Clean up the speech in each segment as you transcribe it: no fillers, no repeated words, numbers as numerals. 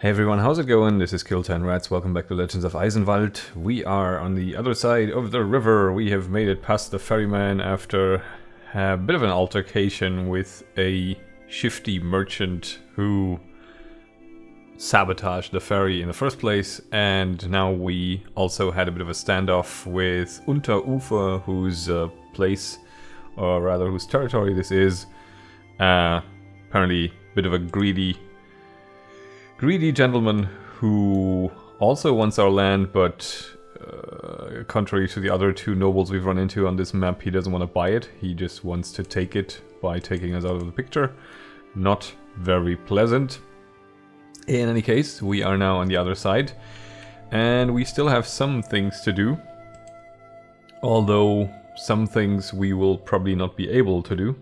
Hey everyone, how's it going? This is Kill10Rats, welcome back to Legends of Eisenwald. We are on the other side of the river. We have made it past the ferryman after a bit of an altercation with a shifty merchant who sabotaged the ferry in the first place, and now we also had a bit of a standoff with Unterufer, whose place, or rather whose territory this is. Apparently a bit of a greedy gentleman who also wants our land, but contrary to the other two nobles we've run into on this map, he doesn't want to buy it. He just wants to take it by taking us out of the picture. Not very pleasant. In any case, we are now on the other side, and we still have some things to do. Although some things we will probably not be able to do.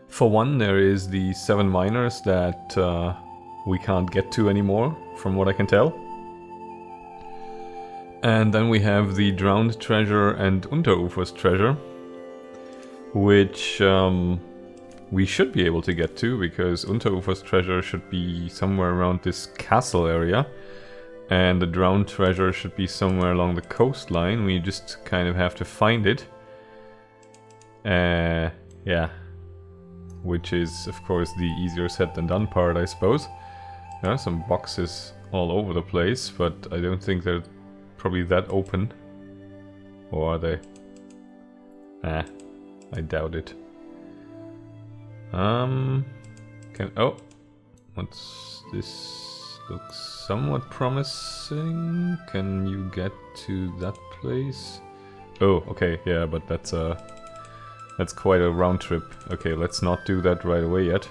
For one, there is the 7 miners that we can't get to anymore, from what I can tell. And then we have the drowned treasure and Unterufer's treasure, which we should be able to get to, because Unterufer's treasure should be somewhere around this castle area, and the drowned treasure should be somewhere along the coastline. We just kind of have to find it. Yeah. Which is, of course, the easier said than done part, I suppose. There are some boxes all over the place, but I don't think they're probably that open. Or are they? I doubt it. Oh, what's this? Looks somewhat promising. Can you get to that place? Oh, okay, yeah, but that's quite a round trip. Okay, let's not do that right away yet.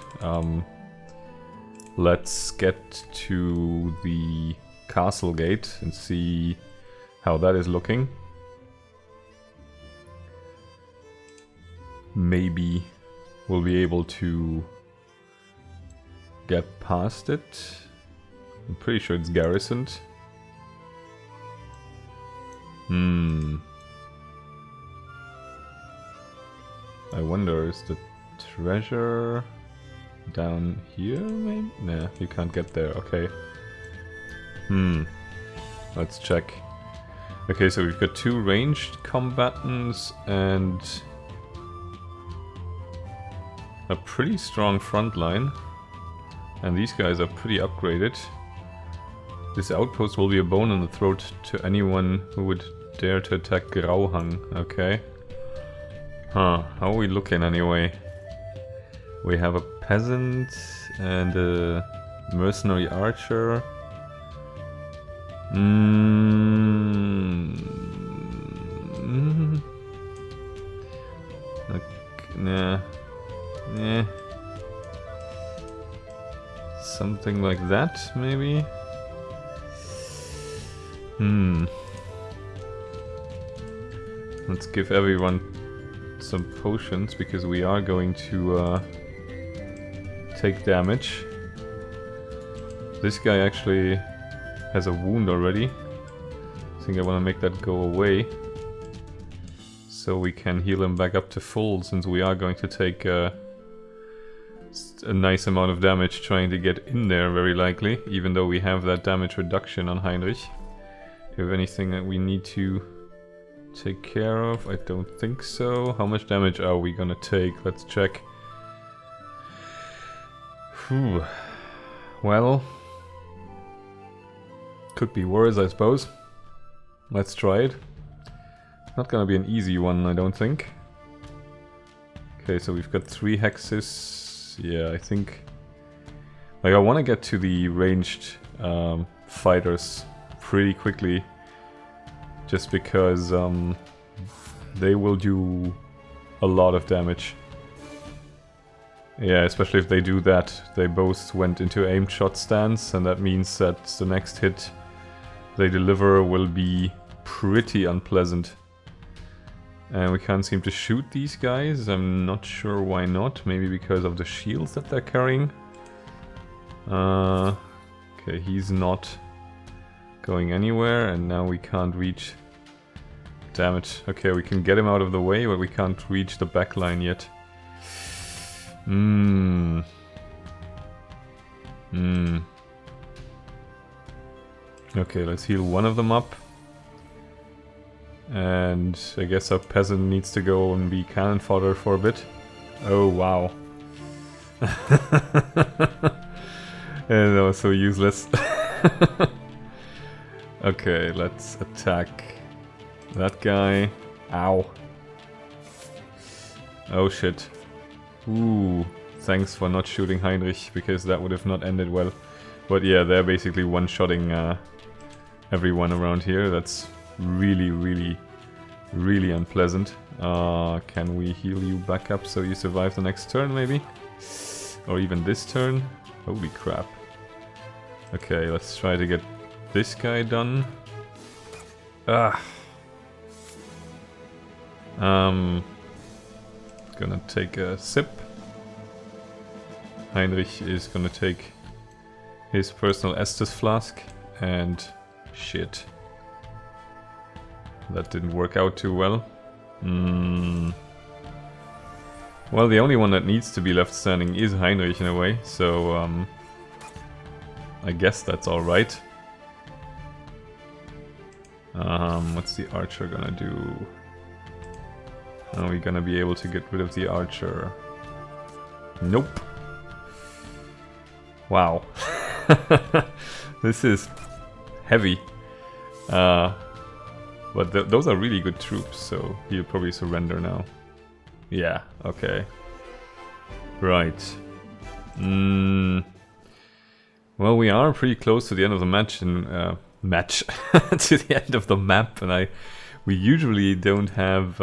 Let's get to the castle gate and see how that is looking. Maybe we'll be able to get past it. I'm pretty sure it's garrisoned. I wonder, is the treasure down here, maybe? Nah, you can't get there, okay. Let's check. Okay, so we've got 2 ranged combatants and a pretty strong front line. And these guys are pretty upgraded. This outpost will be a bone in the throat to anyone who would dare to attack Grauhang, okay. Huh, how are we looking anyway? We have a peasant and a mercenary archer. Nah. Something like that, maybe? Let's give everyone some potions, because we are going to take damage. This guy actually has a wound already. I think I want to make that go away, so we can heal him back up to full, since we are going to take a nice amount of damage trying to get in there, very likely, even though we have that damage reduction on Heinrich. Do we have anything that we need to take care of? I don't think so. How much damage are we gonna take? Let's check. Whew. Well, could be worse, I suppose. Let's try it. Not gonna be an easy one, I don't think. Okay, so we've got 3 hexes. Yeah, I think... Like, I want to get to the ranged fighters pretty quickly. Just because they will do a lot of damage. Yeah, especially if they do that. They both went into aimed shot stance, and that means that the next hit they deliver will be pretty unpleasant. And we can't seem to shoot these guys. I'm not sure why not. Maybe because of the shields that they're carrying. Okay, he's not going anywhere, and now we can't reach... Damn it. Okay, we can get him out of the way, but we can't reach the back line yet. Okay, let's heal one of them up. And I guess our peasant needs to go and be cannon fodder for a bit. Oh, wow. And that was so useless. Okay, let's attack that guy. Ow. Oh shit. Ooh, thanks for not shooting Heinrich, because that would have not ended well. But yeah, they're basically one-shotting everyone around here. That's really, really, really unpleasant. Can we heal you back up so you survive the next turn, maybe? Or even this turn? Holy crap. Okay, let's try to get this guy done. Ah. Gonna take a sip. Heinrich is gonna take his personal Estus flask, and shit. That didn't work out too well. Well, the only one that needs to be left standing is Heinrich in a way, so I guess that's alright. What's the archer gonna do? Are we gonna be able to get rid of the archer? Nope. Wow. This is heavy. But those are really good troops, so he'll probably surrender now. Yeah, okay. Right. Well, we are pretty close to the end of the match, and to the end of the map, and we usually don't have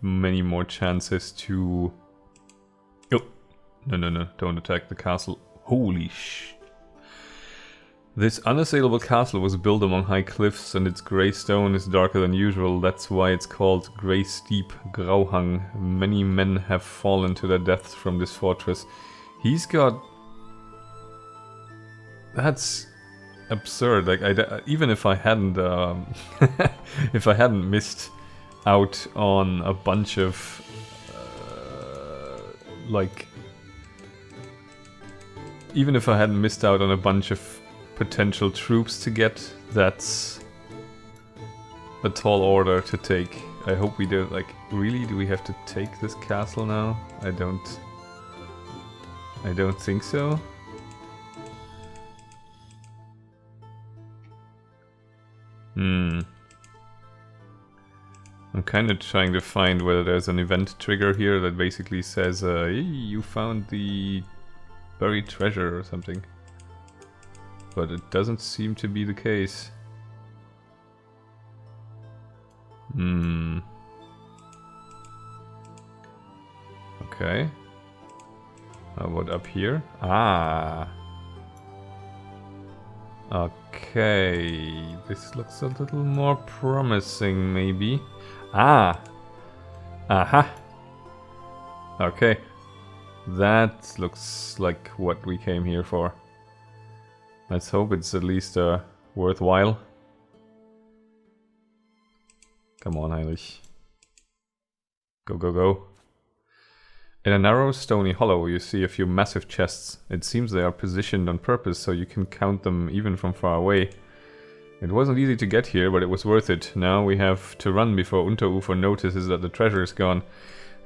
many more chances to. Oh, no! Don't attack the castle! Holy sh! This unassailable castle was built among high cliffs, and its grey stone is darker than usual. That's why it's called Grey Steep Grauhang. Many men have fallen to their deaths from this fortress. He's got. That's absurd. Like even if I hadn't, if I hadn't missed out on a bunch of even if I hadn't missed out on a bunch of potential troops to get, that's a tall order to take. I hope we don't, like, really, do we have to take this castle now? I don't think so. I'm kind of trying to find whether there's an event trigger here that basically says, hey, you found the buried treasure or something. But it doesn't seem to be the case. Okay. How about up here? Ah. Okay. This looks a little more promising, maybe. Ah. Aha. Okay. That looks like what we came here for. Let's hope it's at least worthwhile. Come on, Heinrich. Go, go, go. In a narrow, stony hollow, you see a few massive chests. It seems they are positioned on purpose so you can count them even from far away. It wasn't easy to get here, but it was worth it. Now we have to run before Unterufer notices that the treasure is gone.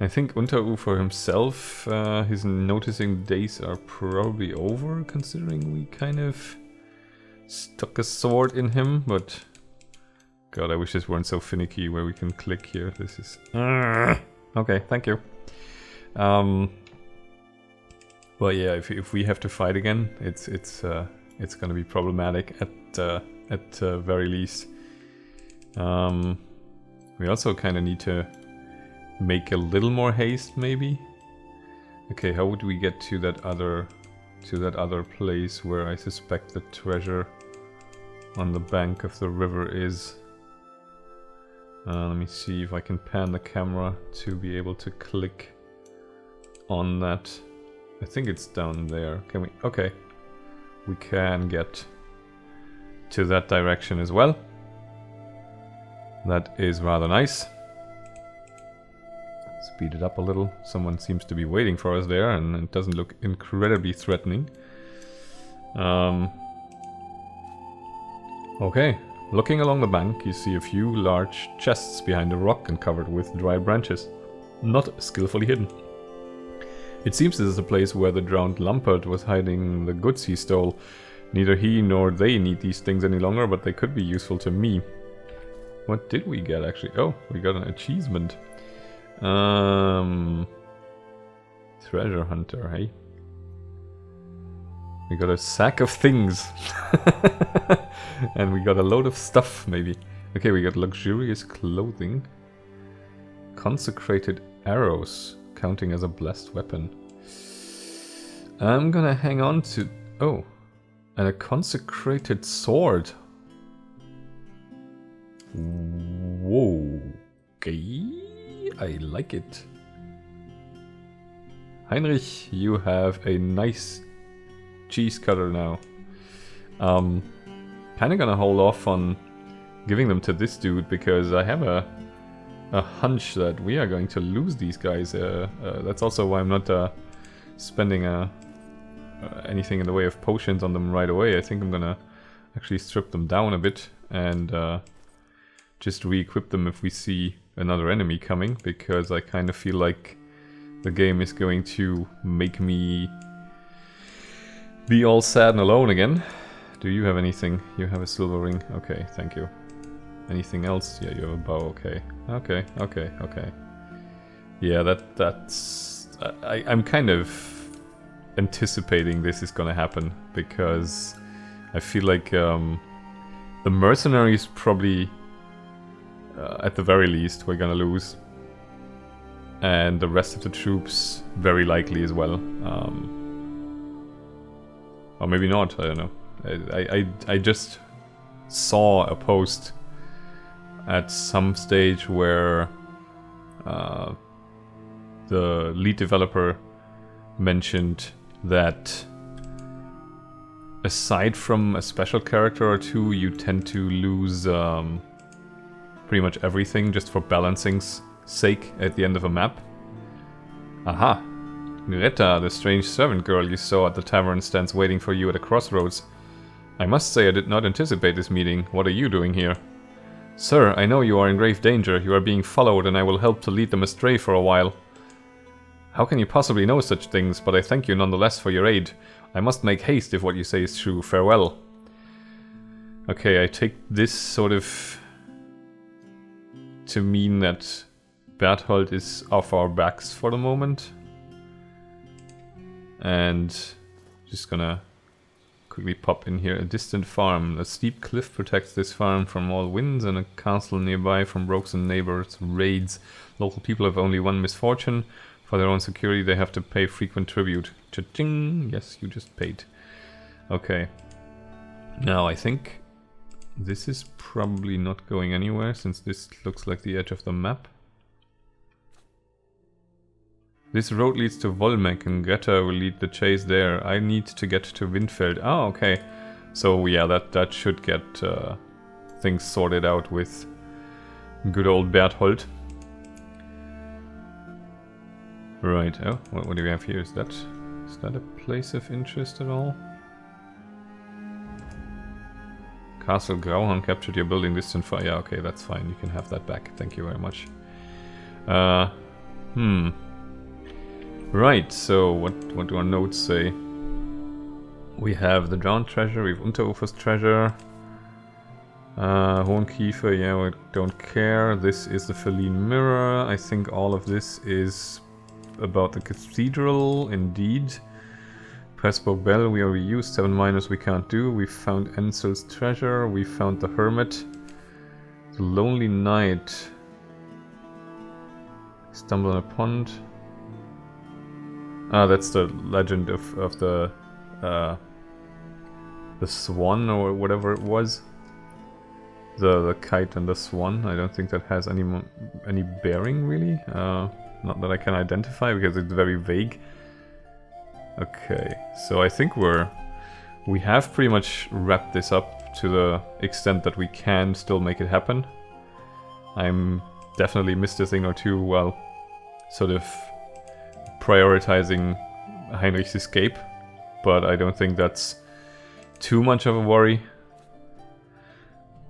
I think Unterufer himself, his noticing days are probably over, considering we kind of stuck a sword in him, but God, I wish this weren't so finicky where we can click here. This is... Okay, thank you. But yeah, if we have to fight again, it's gonna be problematic at very least. We also kind of need to make a little more haste, maybe. Okay, how would we get to that other place where I suspect the treasure on the bank of the river is? Let me see if I can pan the camera to be able to click on that. I think it's down there. Can we? Okay. We can get to that direction as well. That is rather nice. Speed it up a little. Someone seems to be waiting for us there, and it doesn't look incredibly threatening. Okay, looking along the bank, you see a few large chests behind a rock and covered with dry branches, not skillfully hidden. It seems this is a place where the drowned Lumpert was hiding the goods he stole. Neither he nor they need these things any longer, but they could be useful to me. What did we get actually? Oh, we got an achievement. Treasure hunter, hey? We got a sack of things. And we got a load of stuff, maybe. Okay, we got luxurious clothing. Consecrated arrows, counting as a blessed weapon. I'm gonna hang on to... Oh, and a consecrated sword. Whoa. Okay, I like it. Heinrich, you have a nice cheese cutter now. Kinda gonna hold off on giving them to this dude because I have a hunch that we are going to lose these guys. That's also why I'm not spending anything in the way of potions on them right away. I think I'm gonna actually strip them down a bit and just re-equip them if we see another enemy coming, because I kind of feel like the game is going to make me be all sad and alone again. Do you have anything? You have a silver ring. Okay, thank you. Anything else? Yeah, you have a bow. Okay. Okay. Yeah, that's... I'm kind of anticipating this is gonna happen, because I feel like the mercenaries probably, at the very least, we're gonna lose. And the rest of the troops very likely as well. Or maybe not, I don't know. I just saw a post at some stage where the lead developer mentioned that aside from a special character or two, you tend to lose pretty much everything just for balancing's sake at the end of a map. Aha! Greta, the strange servant girl you saw at the tavern, stands waiting for you at a crossroads. I must say I did not anticipate this meeting. What are you doing here? Sir, I know you are in grave danger. You are being followed and I will help to lead them astray for a while. How can you possibly know such things, but I thank you nonetheless for your aid. I must make haste if what you say is true. Farewell. Okay, I take this sort of to mean that Berthold is off our backs for the moment. And just gonna quickly pop in here. A distant farm. A steep cliff protects this farm from all winds, and a castle nearby from rogues and neighbors' raids. Local people have only one misfortune. For their own security, they have to pay frequent tribute. Cha-ching! Yes, you just paid. Okay. Now, I think this is probably not going anywhere, since this looks like the edge of the map. This road leads to Volmek, and Greta will lead the chase there. I need to get to Winfield. Oh, okay. So yeah, that should get things sorted out with good old Berthold. Right. Oh, what do we have here? Is that a place of interest at all? Castle Grauhorn captured your building distant fire. Yeah, okay, that's fine. You can have that back. Thank you very much. Right, so what do our notes say? We have the drowned treasure, we have Unterufer's treasure. Hohenkiefer, yeah, we don't care. This is the Feline Mirror. I think all of this is about the cathedral, indeed. Pressburg Bell, we already used. 7 miners we can't do. We found Ensel's treasure. We found the Hermit. The Lonely Knight. Stumble on a pond. Ah, that's the legend of the swan or whatever it was. The kite and the swan. I don't think that has any bearing really. Not that I can identify because it's very vague. Okay, so I think we have pretty much wrapped this up to the extent that we can still make it happen. I'm definitely missed a thing or two while sort of prioritizing Heinrich's escape, but I don't think that's too much of a worry.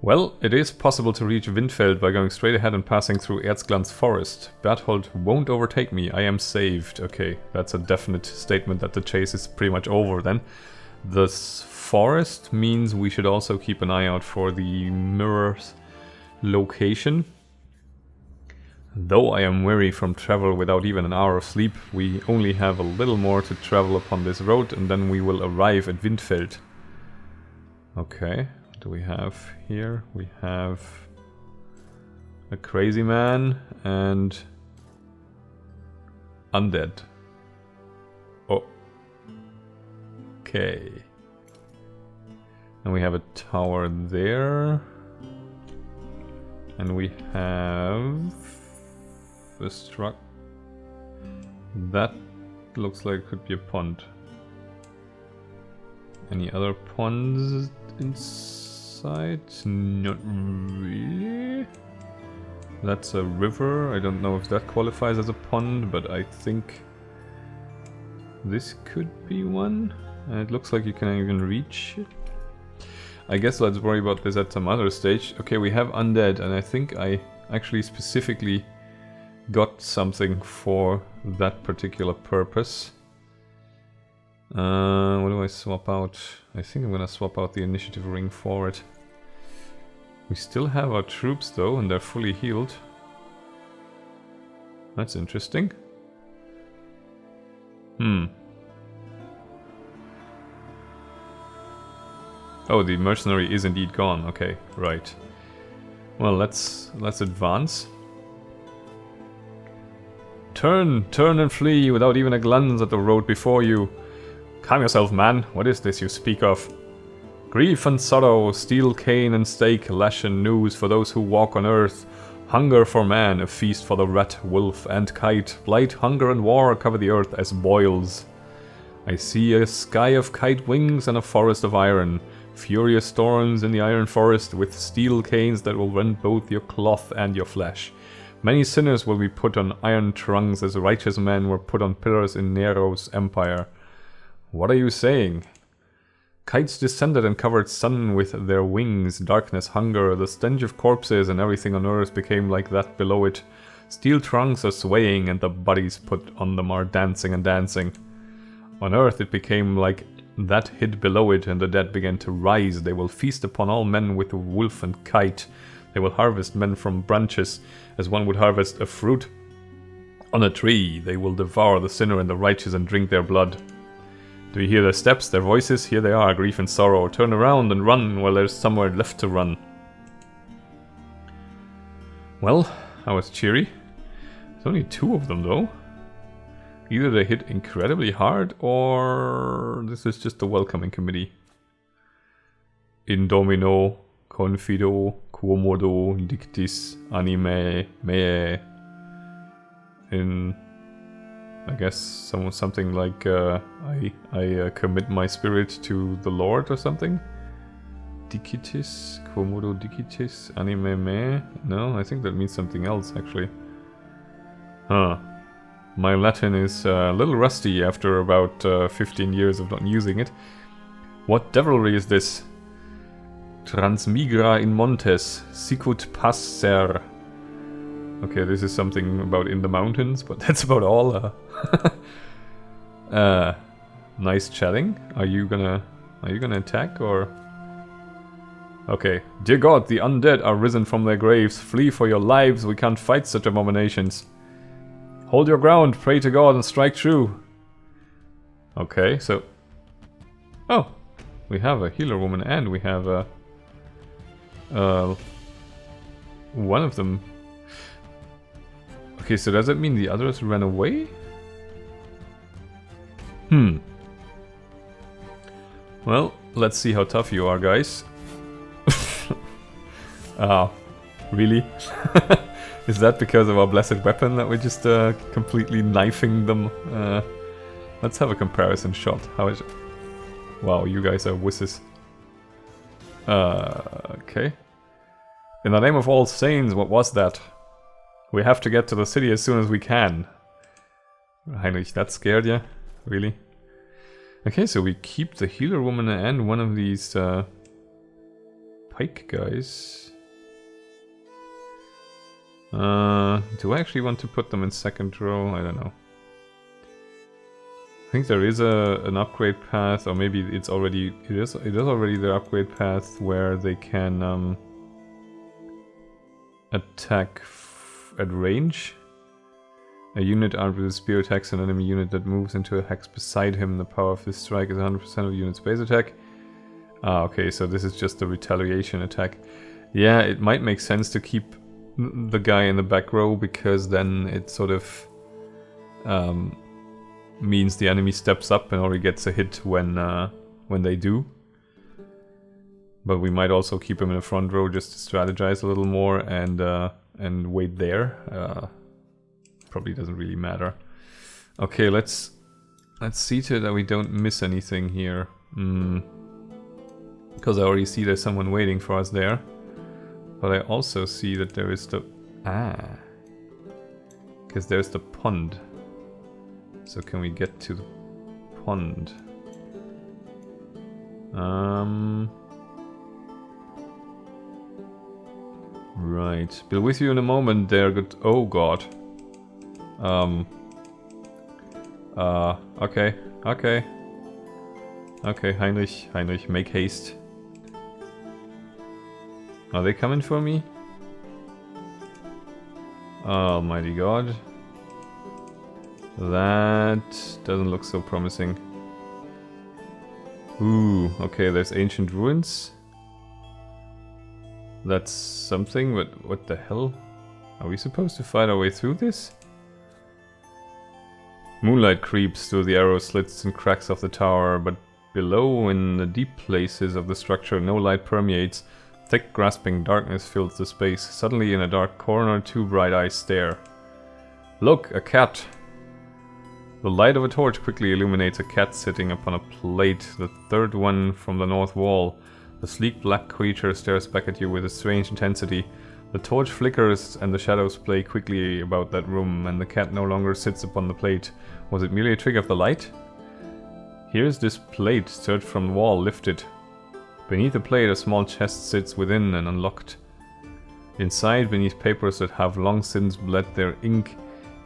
Well, it is possible to reach Winfield by going straight ahead and passing through Erzglanz forest. Berthold won't overtake me, I am saved. Okay, that's a definite statement that the chase is pretty much over then. This forest means we should also keep an eye out for the mirror's location. Though I am weary from travel without even an hour of sleep, we only have a little more to travel upon this road and then we will arrive at Winfield. Okay. Do we have here? We have a crazy man and undead. Oh. Okay. And we have a tower there. And we have a struck. That looks like it could be a pond. Any other ponds inside? Not really. That's a river. I don't know if that qualifies as a pond, but I think this could be one. And it looks like you can even reach it. I guess let's worry about this at some other stage. Okay, we have undead, and I think I actually specifically got something for that particular purpose. What do I swap out? I think I'm gonna swap out the initiative ring for it. We still have our troops though, and they're fully healed. That's interesting. Oh, the mercenary is indeed gone. Okay, right. Well, let's advance. Turn and flee without even a glance at the road before you. Calm yourself, man. What is this you speak of? Grief and sorrow, steel cane and stake, lash and noose for those who walk on earth. Hunger for man, a feast for the rat, wolf and kite. Blight, hunger and war cover the earth as boils. I see a sky of kite wings and a forest of iron. Furious storms in the iron forest with steel canes that will rend both your cloth and your flesh. Many sinners will be put on iron trunks as righteous men were put on pillars in Nero's empire. What are you saying? Kites descended and covered sun with their wings. Darkness, hunger, the stench of corpses and everything on earth became like that below it. Steel trunks are swaying and the bodies put on them are dancing and dancing. On earth it became like that hid below it and the dead began to rise. They will feast upon all men with wolf and kite. They will harvest men from branches as one would harvest a fruit on a tree. They will devour the sinner and the righteous and drink their blood. Do you hear their steps, their voices? Here they are, grief and sorrow. Turn around and run while there's somewhere left to run. Well, that was cheery. There's only 2 of them though. Either they hit incredibly hard or this is just a welcoming committee. In Domino, Confido, Quomodo, Dictis, Anime, Me. In... I guess something like I commit my spirit to the Lord or something. Dikitis, Quomodo Dikitis, Anime Me. No, I think that means something else actually. Huh. My Latin is a little rusty after about 15 years of not using it. What devilry is this? Transmigra in montes, sicut passer. Okay, this is something about in the mountains, but that's about all. Nice chatting. Are you gonna attack or? Okay. Dear God, the undead are risen from their graves. Flee for your lives. We can't fight such abominations. Hold your ground. Pray to God and strike true. Okay, so. Oh, we have a healer woman and we have a. One of them. Okay, so does that mean the others ran away? Well, let's see how tough you are, guys. Really? Is that because of our blessed weapon that we're just completely knifing them? Let's have a comparison shot. How is it? Wow, you guys are wusses. Okay. In the name of all saints, what was that? We have to get to the city as soon as we can. Heinrich, that scared you? Really? Okay, so we keep the healer woman and one of these pike guys. Do I actually want to put them in second row? I don't know. I think there is an upgrade path, or maybe it's already it is already the upgrade path where they can attack at range. A unit armed with a spear attacks an enemy unit that moves into a hex beside him. The power of this strike is 100% of the unit's base attack. Ah, okay, so this is just a retaliation attack. Yeah, it might make sense to keep the guy in the back row, because then it sort of means the enemy steps up and only gets a hit when they do. But we might also keep him in the front row just to strategize a little more and wait there. Probably doesn't really matter. Okay, let's see to it that we don't miss anything here. Because I already see there's someone waiting for us there. But I also see that there is the... because there's the pond. So can we get to the pond? Right. Be with you in a moment there. Good. Oh god. Okay. Okay, Heinrich, make haste. Are they coming for me? Almighty god. That doesn't look so promising. Ooh, okay, there's ancient ruins. That's something, but what the hell? Are we supposed to fight our way through this? Moonlight creeps through the arrow slits and cracks of the tower, but below, in the deep places of the structure, no light permeates. Thick, grasping darkness fills the space. Suddenly, in a dark corner, two bright eyes stare. Look, a cat! The light of a torch quickly illuminates a cat sitting upon a plate, the third one from the north wall. The sleek black creature stares back at you with a strange intensity. The torch flickers and the shadows play quickly about that room, and the cat no longer sits upon the plate. Was it merely a trick of the light? Here's this plate, stirred from the wall, lifted. Beneath the plate, a small chest sits within and unlocked. Inside, beneath papers that have long since bled their ink,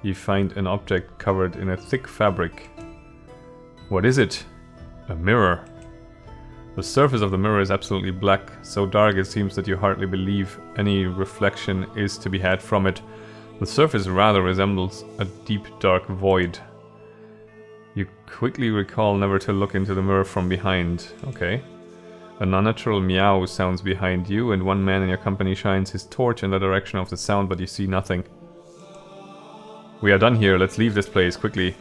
you find an object covered in a thick fabric. What is it? A mirror. The surface of the mirror is absolutely black, so dark it seems that you hardly believe any reflection is to be had from it. The surface rather resembles a deep dark void. You quickly recall never to look into the mirror from behind. Okay. An unnatural meow sounds behind you, and one man in your company shines his torch in the direction of the sound, but you see nothing. We are done here, let's leave this place, quickly.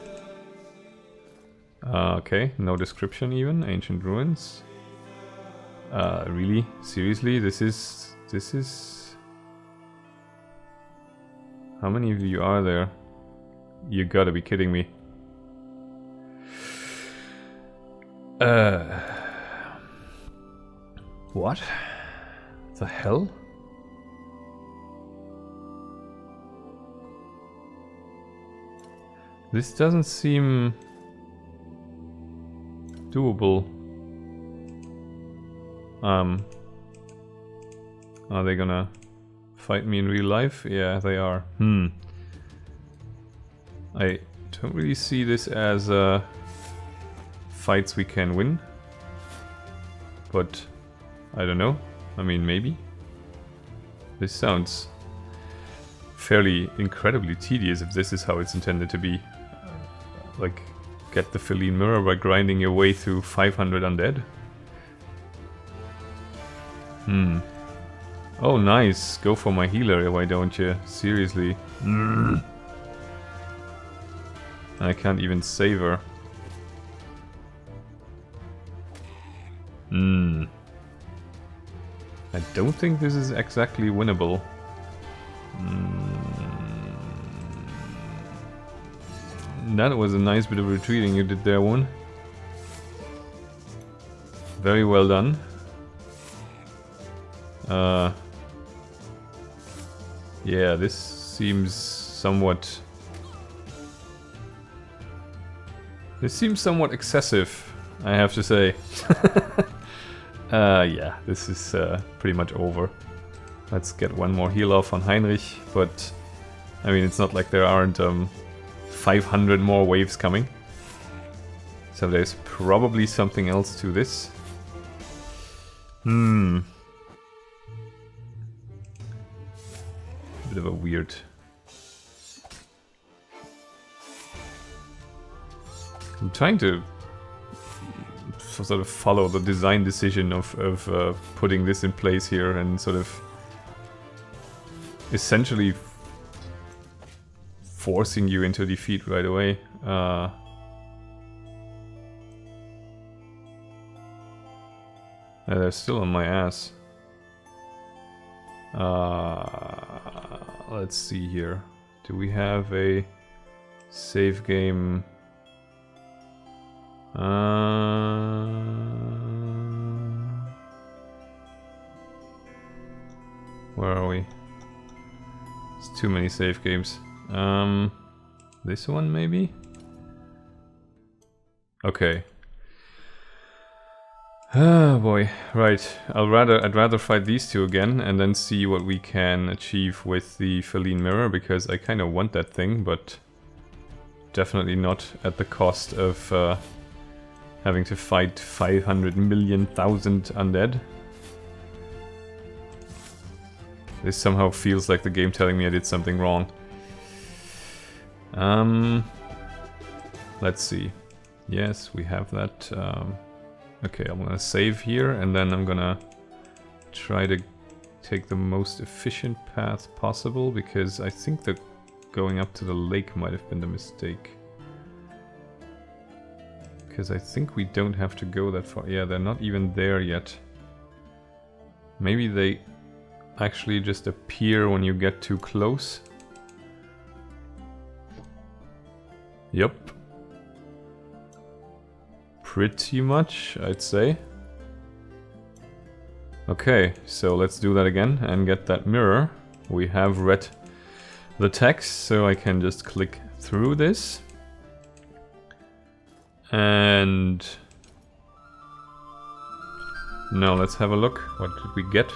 Okay, no description even, ancient ruins. Really? Seriously? This is... How many of you are there? You gotta be kidding me. What? The hell? This doesn't seem doable. Are they gonna fight me in real life? Yeah, they are. I don't really see this as fights we can win. But I don't know. I mean, maybe. This sounds fairly incredibly tedious if this is how it's intended to be. Like, get the Feline Mirror by grinding your way through 500 undead. Oh, nice. Go for my healer, why don't you? Seriously. I can't even save her. I don't think this is exactly winnable. That was a nice bit of retreating you did there, one. Very well done. Yeah, this seems somewhat... This seems somewhat excessive. I have to say. Yeah, this is pretty much over. Let's get one more heal off on Heinrich, but I mean, it's not like there aren't 500 more waves coming. So there's probably something else to this. Bit of a weird... I'm trying to sort of follow the design decision of putting this in place here and sort of essentially forcing you into defeat right away. They're still on my ass. Let's see here. Do we have a save game? Where are we? It's too many save games. This one maybe? Okay. Oh boy, right. I'd rather fight these two again and then see what we can achieve with the Feline Mirror, because I kind of want that thing, but definitely not at the cost of having to fight 500 million thousand undead. This somehow feels like the game telling me I did something wrong. Let's see. Yes, we have that. Okay, I'm gonna save here, and then I'm gonna try to take the most efficient path possible, because I think that going up to the lake might have been the mistake. Because I think we don't have to go that far. Yeah, they're not even there yet. Maybe they actually just appear when you get too close. Yep. Pretty much, I'd say. Okay, so let's do that again and get that mirror. We have read the text, so I can just click through this. And now let's have a look. What did we get?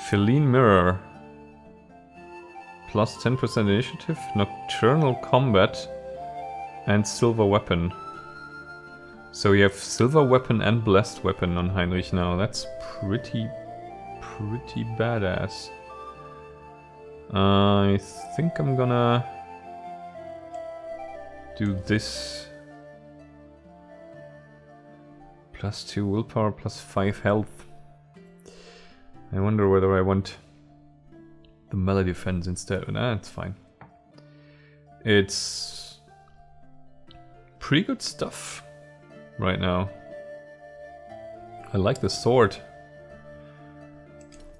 Feline Mirror. Plus 10% initiative, nocturnal combat, and silver weapon. So we have silver weapon and blessed weapon on Heinrich now. That's pretty badass. I think I'm gonna do this. Plus 2 willpower, plus 5 health. I wonder whether I want the melee defense instead. Nah, it's fine. It's pretty good stuff right now. I like the sword.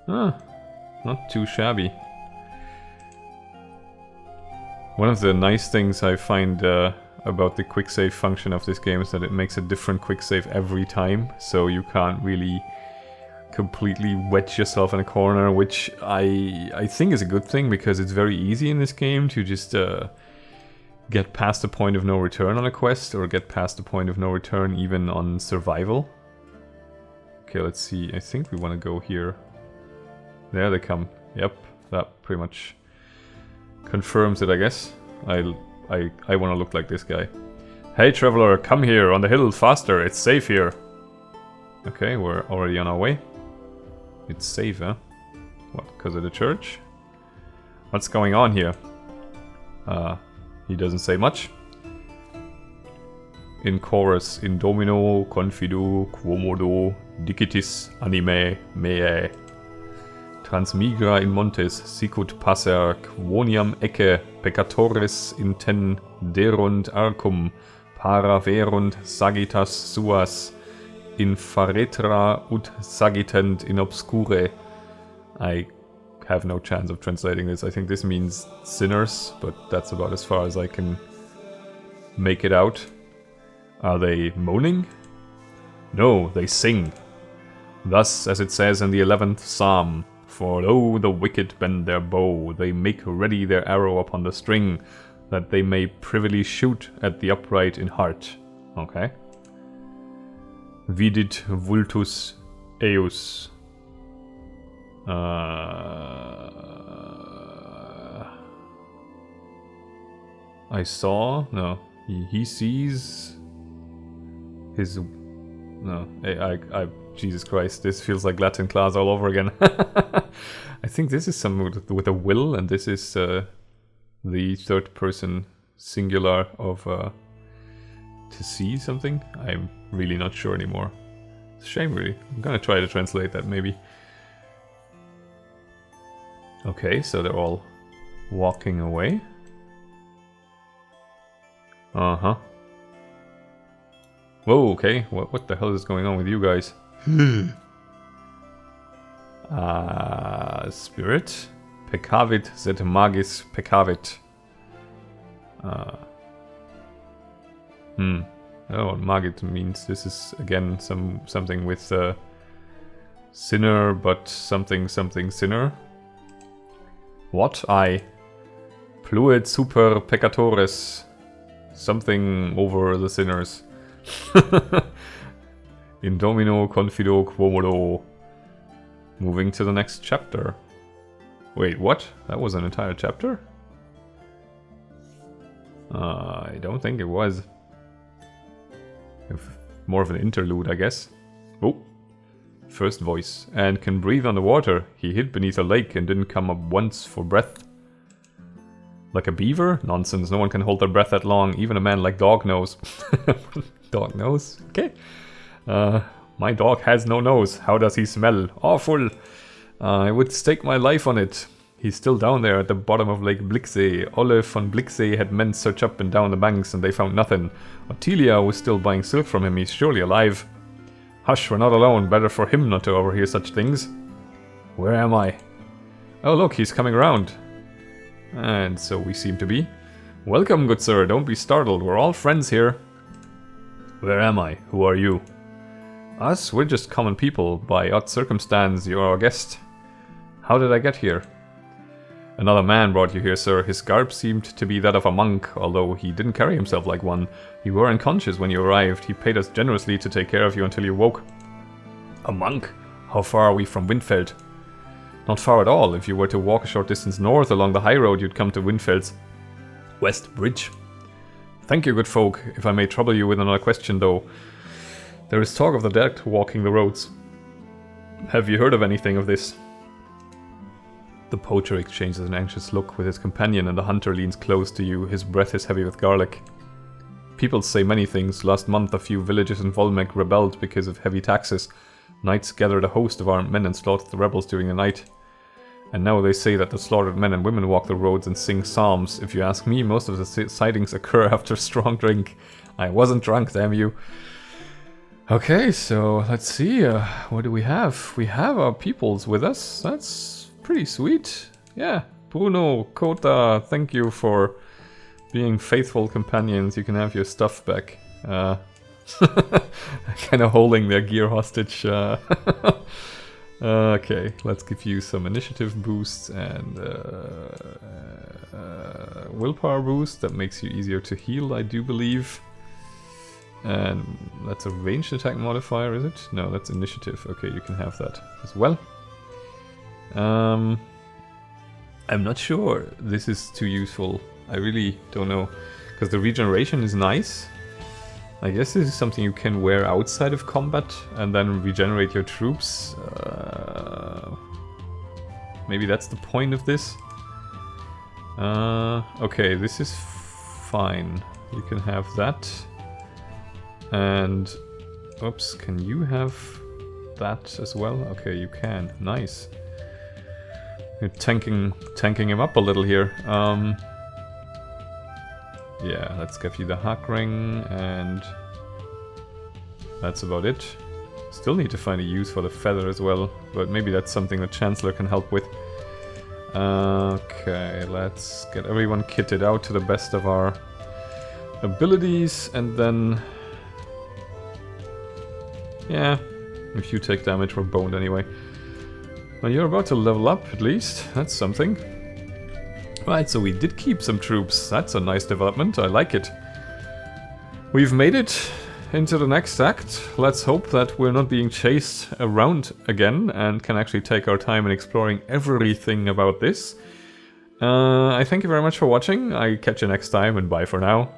Not too shabby. One of the nice things I find about the quick save function of this game is that it makes a different quick save every time, so you can't really completely wedge yourself in a corner, which I think is a good thing, because it's very easy in this game to just get past the point of no return on a quest, or get past the point of no return even on survival. Okay, let's see. I think we want to go here. There they come. Yep, that pretty much confirms it, I guess. I want to look like this guy. Hey traveler, come here on the hill faster, it's safe here. Okay, we're already on our way. It's safe, huh? What, because of the church? What's going on here? He doesn't say much. In chorus, in Domino, Confido, quomodo, dicitis anime mea. Transmigra in montes, sicut passer, quoniam ecce, peccatoris intenderunt arcum, para verunt sagittas suas, infaretra ut sagitent in obscure. I have no chance of translating this. I think this means sinners, but that's about as far as I can make it out. Are they moaning? No, they sing. Thus, as it says in the 11th Psalm, for lo, the wicked bend their bow, they make ready their arrow upon the string, that they may privily shoot at the upright in heart. Okay. Vidit vultus eus. I saw... No. He sees... His... No. Jesus Christ, this feels like Latin class all over again. I think this is some with a will, and this is the third person singular of to see something. I'm really not sure anymore. It's a shame, really. I'm gonna try to translate that, maybe. Okay, so they're all walking away. Uh-huh. Whoa, okay. What the hell is going on with you guys? Spirit. Peccavit sed magis peccavit. I don't know what magit means. This is again something with sinner, but something sinner. What? Pluit super peccatores. Something over the sinners. In Domino, Confido, quomodo. Moving to the next chapter. Wait, what? That was an entire chapter? I don't think it was. More of an interlude, I guess. Oh. First voice. And can breathe underwater. He hid beneath a lake and didn't come up once for breath. Like a beaver? Nonsense, no one can hold their breath that long. Even a man like Dog Nose. Dog Nose? Okay. My dog has no nose. How does he smell? Awful. I would stake my life on it. He's still down there at the bottom of Lake Blixey. Ole von Blixey had men search up and down the banks and they found nothing. Ottilia was still buying silk from him. He's surely alive. Hush, we're not alone. Better for him not to overhear such things. Where am I? Oh look, he's coming around. And so we seem to be. Welcome, good sir. Don't be startled. We're all friends here. Where am I? Who are you? Us? We're just common people. By odd circumstance, you're our guest. How did I get here? Another man brought you here, sir. His garb seemed to be that of a monk, although he didn't carry himself like one. You were unconscious when you arrived. He paid us generously to take care of you until you woke. A monk? How far are we from Winfield? Not far at all. If you were to walk a short distance north along the high road, you'd come to Winfield's West Bridge. Thank you, good folk. If I may trouble you with another question, though. There is talk of the dead walking the roads. Have you heard of anything of this? The poacher exchanges an anxious look with his companion, and the hunter leans close to you. His breath is heavy with garlic. People say many things. Last month, a few villages in Volmek rebelled because of heavy taxes. Knights gathered a host of armed men and slaughtered the rebels during the night. And now they say that the slaughtered men and women walk the roads and sing psalms. If you ask me, most of the sightings occur after strong drink. I wasn't drunk, damn you. Okay, so let's see. What do we have? We have our peoples with us. That's pretty sweet. Yeah, Bruno, Kota, thank you for being faithful companions. You can have your stuff back. Kind of holding their gear hostage. Okay, let's give you some initiative boosts and willpower boost. That makes you easier to heal, I do believe. And that's a ranged attack modifier, is it? No, that's initiative. Okay, you can have that as well. I'm not sure this is too useful. I really don't know. Because the regeneration is nice. I guess this is something you can wear outside of combat and then regenerate your troops. Maybe that's the point of this. Okay, this is fine. You can have that. And, oops, can you have that as well? Okay, you can. Nice. You're tanking him up a little here. Yeah, let's give you the hack ring, and that's about it. Still need to find a use for the feather as well, but maybe that's something the Chancellor can help with. Okay, let's get everyone kitted out to the best of our abilities, and then... yeah, if you take damage, we're boned anyway. Well, you're about to level up, at least. That's something. Right, so we did keep some troops. That's a nice development. I like it. We've made it into the next act. Let's hope that we're not being chased around again and can actually take our time in exploring everything about this. I thank you very much for watching. I catch you next time and bye for now.